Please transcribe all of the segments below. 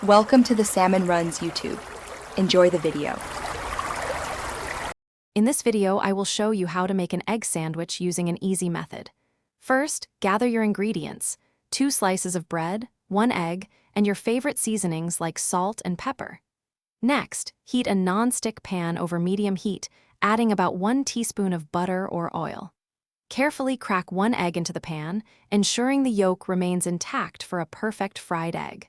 Welcome to the Salmon Runs YouTube. Enjoy the video. In this video, I will show you how to make an egg sandwich using an easy method. First, gather your ingredients: 2 slices of bread, 1 egg, and your favorite seasonings like salt and pepper. Next, heat a non-stick pan over medium heat, adding about 1 teaspoon of butter or oil. Carefully crack 1 egg into the pan, ensuring the yolk remains intact for a perfect fried egg.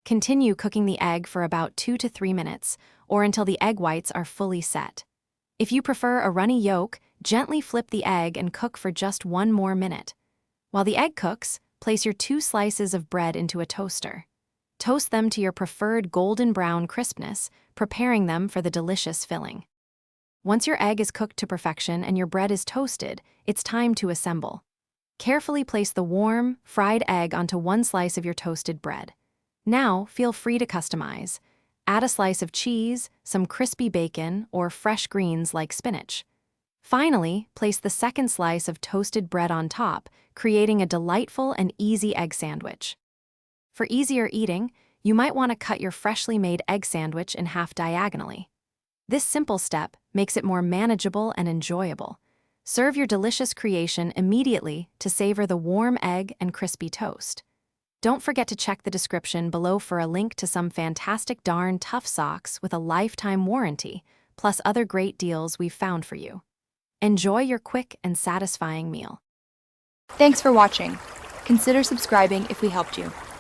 Continue cooking the egg for about 2 to 3 minutes, or until the egg whites are fully set. If you prefer a runny yolk, gently flip the egg and cook for just 1 more minute. While the egg cooks, place your 2 slices of bread into a toaster. Toast them to your preferred golden brown crispness, preparing them for the delicious filling. Once your egg is cooked to perfection and your bread is toasted, it's time to assemble. Carefully place the warm, fried egg onto 1 slice of your toasted bread. Now, feel free to customize. Add a slice of cheese, some crispy bacon, or fresh greens like spinach. Finally, place the second slice of toasted bread on top, creating a delightful and easy egg sandwich. For easier eating, you might want to cut your freshly made egg sandwich in half diagonally. This simple step makes it more manageable and enjoyable. Serve your delicious creation immediately to savor the warm egg and crispy toast. Don't forget to check the description below for a link to some fantastic darn tough socks with a lifetime warranty, plus other great deals we've found for you. Enjoy your quick and satisfying meal. Thanks for watching. Consider subscribing if we helped you.